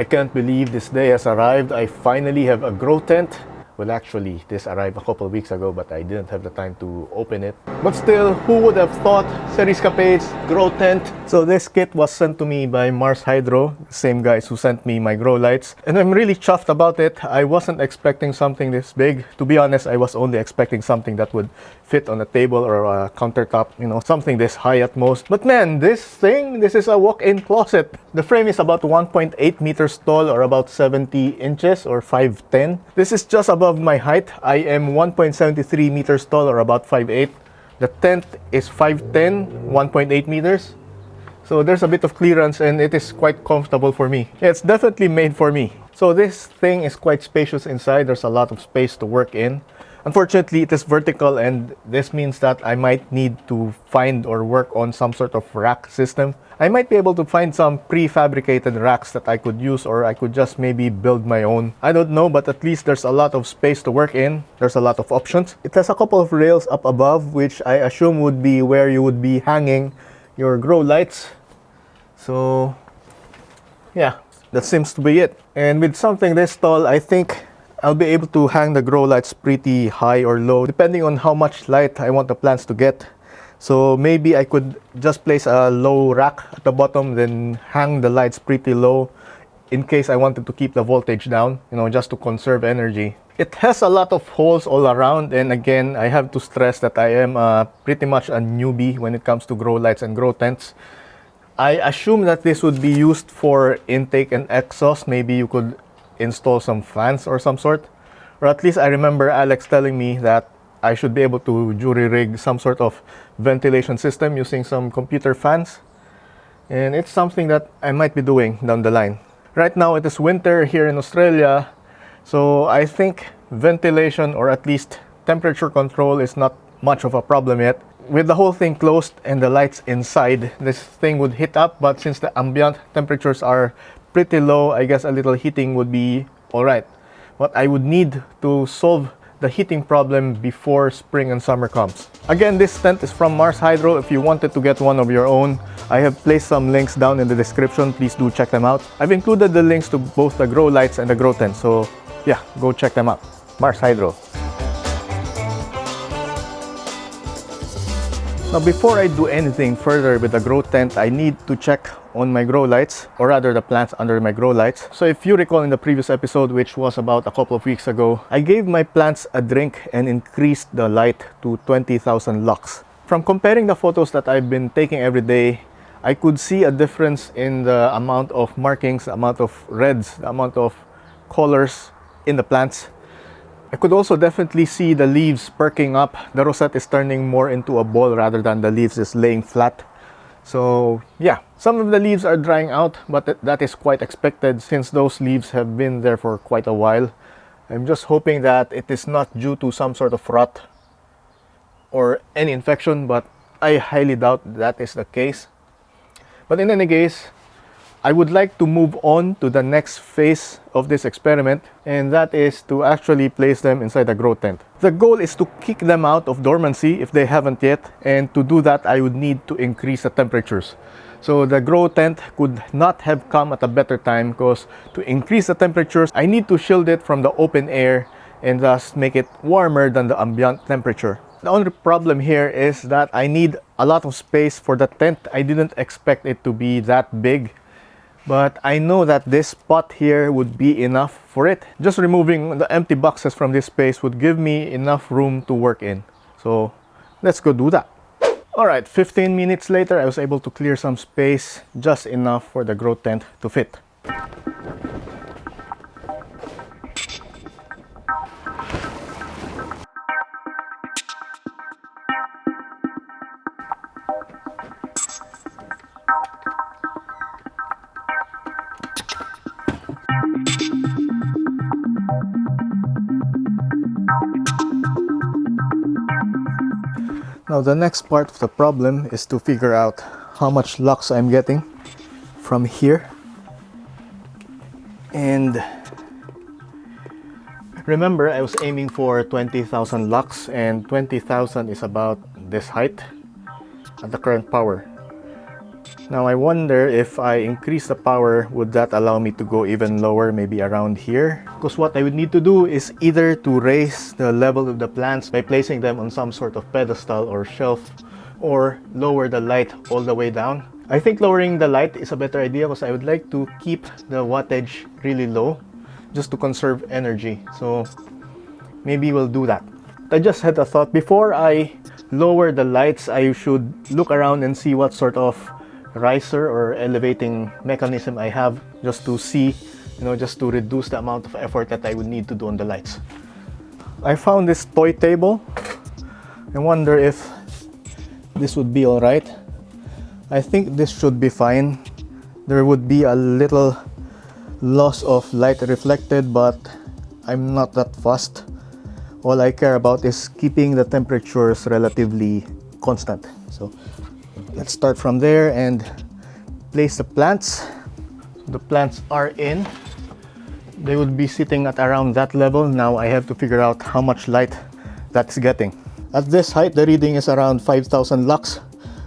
I can't believe this day has arrived. I finally have a grow tent. Well, actually, this arrived a couple of weeks ago, but I didn't have the time to open it. But still, who would have thought Cerriscapades grow tent? So this kit was sent to me by Mars Hydro, the same guys who sent me my grow lights. And I'm really chuffed about it. I wasn't expecting something this big. To be honest, I was only expecting something that would fit on a table or a countertop, you know, something this high at most. But man, this is a walk-in closet. The frame is about 1.8 meters tall or about 70 inches or 5'10". This is just above my height. I am 1.73 meters tall or about 5'8". The tent is 5'10", 1.8 meters. So there's a bit of clearance and it is quite comfortable for me. Yeah, it's definitely made for me. So this thing is quite spacious inside. There's a lot of space to work in. Unfortunately, it is vertical, and this means that I might need to find or work on some sort of rack system. I might be able to find some prefabricated racks that I could use, or I could just maybe build my own. I don't know, but at least there's a lot of space to work in. There's a lot of options. It has a couple of rails up above, which I assume would be where you would be hanging your grow lights. So yeah, that seems to be it. And with something this tall, I think I'll be able to hang the grow lights pretty high or low, depending on how much light I want the plants to get. So maybe I could just place a low rack at the bottom, then hang the lights pretty low in case I wanted to keep the voltage down, you know, just to conserve energy. It has a lot of holes all around, and again, I have to stress that I am pretty much a newbie when it comes to grow lights and grow tents. I assume that this would be used for intake and exhaust. Maybe you could install some fans or some sort, or at least I remember Alex telling me that I should be able to jury rig some sort of ventilation system using some computer fans, and it's something that I might be doing down the line. Right now it is winter here in Australia, so I think ventilation or at least temperature control is not much of a problem yet. With the whole thing closed and the lights inside, this thing would heat up, but since the ambient temperatures are pretty low, I guess a little heating would be alright. But I would need to solve the heating problem before spring and summer comes. Again, this tent is from Mars Hydro. If you wanted to get one of your own, I have placed some links down in the description. Please do check them out. I've included the links to both the grow lights and the grow tent, so yeah, go check them out. Mars Hydro. Now, before I do anything further with the grow tent, I need to check on my grow lights, or rather the plants under my grow lights. So if you recall in the previous episode, which was about a couple of weeks ago, I gave my plants a drink and increased the light to 20,000 lux. From comparing the photos that I've been taking every day, I could see a difference in the amount of markings, the amount of reds, the amount of colors in the plants. I could also definitely see the leaves perking up. The rosette is turning more into a ball rather than the leaves just laying flat. So yeah, some of the leaves are drying out, but that is quite expected since those leaves have been there for quite a while. I'm just hoping that it is not due to some sort of rot or any infection, but I highly doubt that is the case. But in any case, I would like to move on to the next phase of this experiment, and that is to actually place them inside the grow tent. The goal is to kick them out of dormancy if they haven't yet, and to do that I would need to increase the temperatures. So the grow tent could not have come at a better time, because to increase the temperatures I need to shield it from the open air and thus make it warmer than the ambient temperature. The only problem here is that I need a lot of space for the tent. I didn't expect it to be that big, but I know that this spot here would be enough for it. Just removing the empty boxes from this space would give me enough room to work in. So let's go do that. Alright, 15 minutes later, I was able to clear some space, just enough for the grow tent to fit. Now the next part of the problem is to figure out how much lux I'm getting from here. And remember, I was aiming for 20,000 lux, and 20,000 is about this height at the current power. Now I wonder if I increase the power, would that allow me to go even lower, maybe around here? Because what I would need to do is either to raise the level of the plants by placing them on some sort of pedestal or shelf, or lower the light all the way down. I think lowering the light is a better idea because I would like to keep the wattage really low just to conserve energy. So maybe we'll do that. I just had a thought, before I lower the lights, I should look around and see what sort of riser or elevating mechanism I have, just to see, just to reduce the amount of effort that I would need to do on the lights. I found this toy table. I wonder if this would be alright. I think this should be fine. There would be a little loss of light reflected, but I'm not that fussed. All I care about is keeping the temperatures relatively constant. So let's start from there and place the plants. The plants are in. They would be sitting at around that level. Now I have to figure out how much light that's getting. At this height, the reading is around 5,000 lux.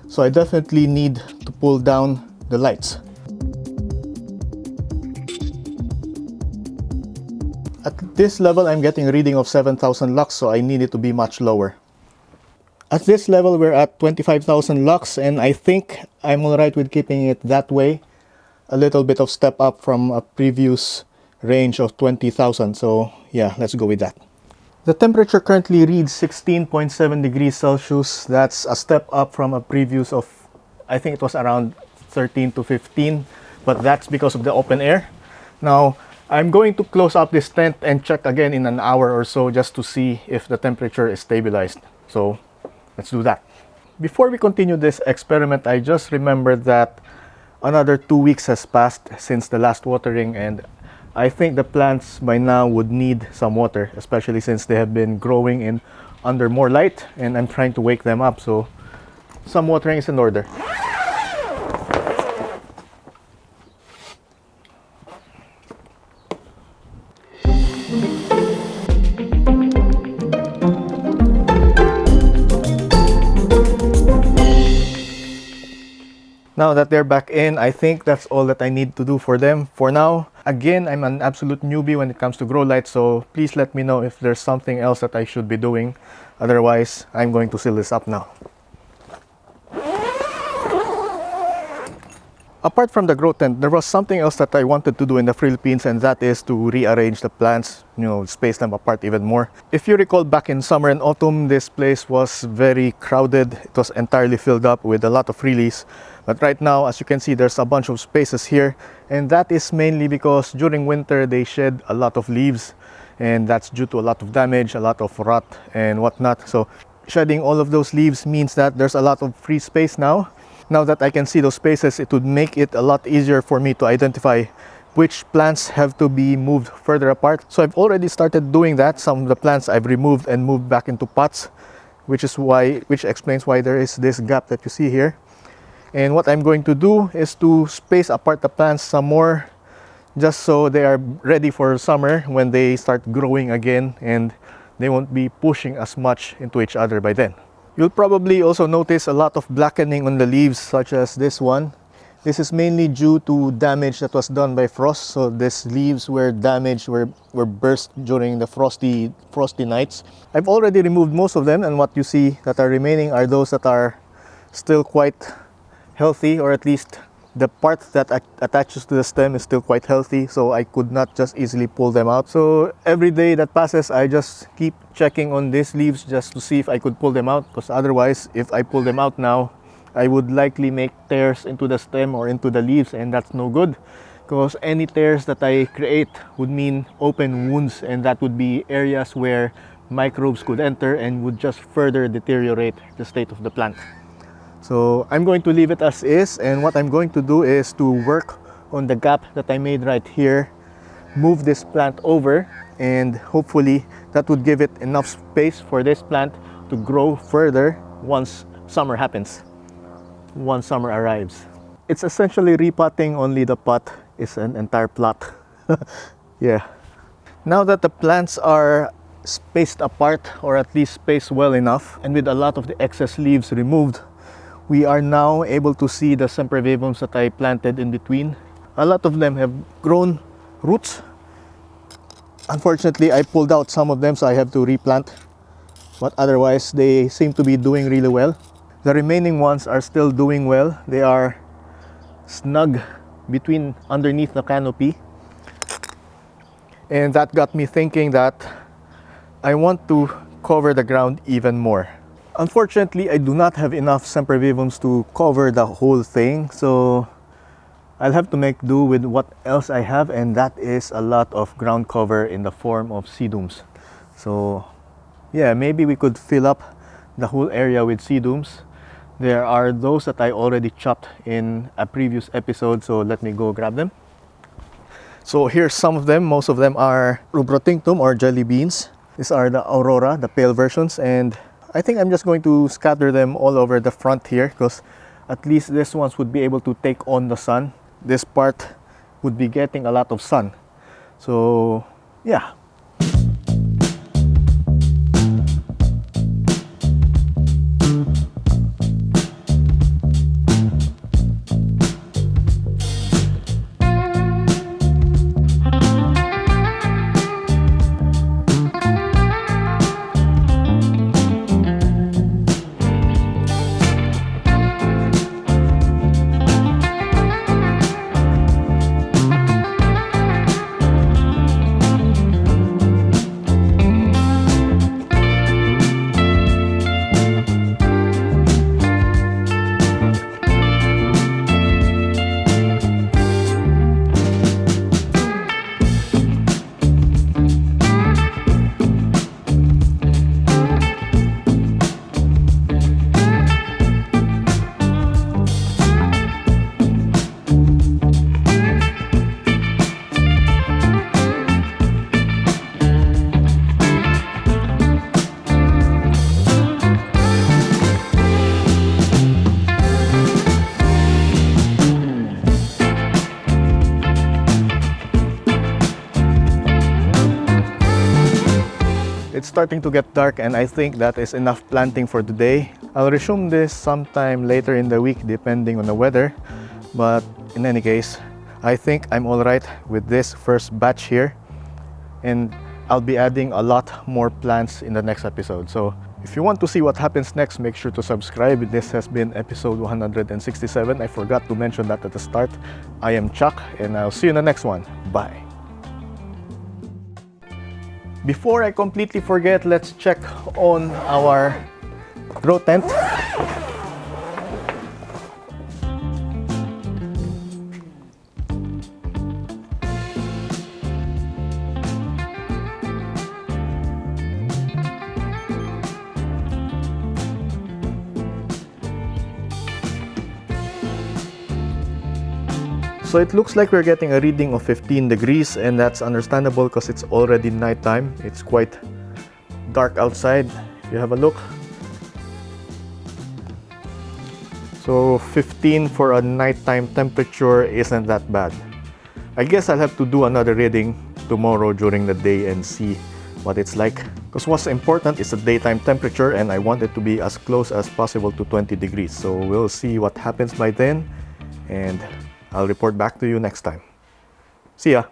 So I definitely need to pull down the lights. At this level, I'm getting a reading of 7,000 lux, so I need it to be much lower. At this level, we're at 25,000 lux, and I think I'm alright with keeping it that way. A little bit of step up from a previous range of 20,000, so yeah, let's go with that. The temperature currently reads 16.7 degrees Celsius. That's a step up from a previous of, I think it was around 13 to 15, but that's because of the open air. Now, I'm going to close up this tent and check again in an hour or so just to see if the temperature is stabilized. So let's do that. Before we continue this experiment, I just remembered that another 2 weeks has passed since the last watering, and I think the plants by now would need some water, especially since they have been growing in under more light and I'm trying to wake them up, so some watering is in order. Now that they're back in, I think that's all that I need to do for them for now. Again, I'm an absolute newbie when it comes to grow lights, so please let me know if there's something else that I should be doing. Otherwise, I'm going to seal this up now. Apart from the grow tent, there was something else that I wanted to do in the Philippines, and that is to rearrange the plants, space them apart even more. If you recall, back in summer and autumn, this place was very crowded. It was entirely filled up with a lot of frillies. But right now, as you can see, there's a bunch of spaces here, and that is mainly because during winter they shed a lot of leaves, and that's due to a lot of damage, a lot of rot and whatnot. So shedding all of those leaves means that there's a lot of free space now. Now that I can see those spaces, it would make it a lot easier for me to identify which plants have to be moved further apart. So I've already started doing that. Some of the plants I've removed and moved back into pots, which explains why there is this gap that you see here. And what I'm going to do is to space apart the plants some more, just so they are ready for summer when they start growing again and they won't be pushing as much into each other by then. You'll probably also notice a lot of blackening on the leaves, such as this one. This is mainly due to damage that was done by frost. So these leaves were damaged, were burst during the frosty nights. I've already removed most of them, and what you see that are remaining are those that are still quite healthy, or at least the part that attaches to the stem is still quite healthy, so I could not just easily pull them out. So every day that passes, I just keep checking on these leaves just to see if I could pull them out, because otherwise, if I pull them out now, I would likely make tears into the stem or into the leaves, and that's no good, because any tears that I create would mean open wounds, and that would be areas where microbes could enter and would just further deteriorate the state of the plant. So I'm going to leave it as is, and what I'm going to do is to work on the gap that I made right here, move this plant over, and hopefully that would give it enough space for this plant to grow further once summer happens, once summer arrives. It's essentially repotting, only the pot is an entire plot. Yeah. Now that the plants are spaced apart, or at least spaced well enough, and with a lot of the excess leaves removed, We are now able to see the sempervivums that I planted in between. A lot of them have grown roots. Unfortunately, I pulled out some of them, so I have to replant. But otherwise, they seem to be doing really well. The remaining ones are still doing well. They are snug underneath the canopy. And that got me thinking that I want to cover the ground even more. Unfortunately, I do not have enough sempervivums to cover the whole thing, so I'll have to make do with what else I have, and that is a lot of ground cover in the form of sedums. So yeah, maybe we could fill up the whole area with sedums. There are those that I already chopped in a previous episode, so let me go grab them. So here's some of them. Most of them are rubrotinctum or jelly beans. These are the aurora, the pale versions, and I think I'm just going to scatter them all over the front here, because at least these ones would be able to take on the sun. This part would be getting a lot of sun. So yeah. It's starting to get dark, and I think that is enough planting for today. I'll resume this sometime later in the week depending on the weather, but in any case, I think I'm alright with this first batch here, and I'll be adding a lot more plants in the next episode. So if you want to see what happens next, make sure to subscribe. This has been episode 167. I forgot to mention that at the start. I am Chuck, and I'll see you in the next one. Bye. Before I completely forget, let's check on our grow tent. So it looks like we're getting a reading of 15 degrees, and that's understandable because it's already nighttime. It's quite dark outside if you have a look. So 15 for a nighttime temperature isn't that bad. I guess I'll have to do another reading tomorrow during the day and see what it's like, because what's important is the daytime temperature, and I want it to be as close as possible to 20 degrees. So we'll see what happens by then, and I'll report back to you next time. See ya!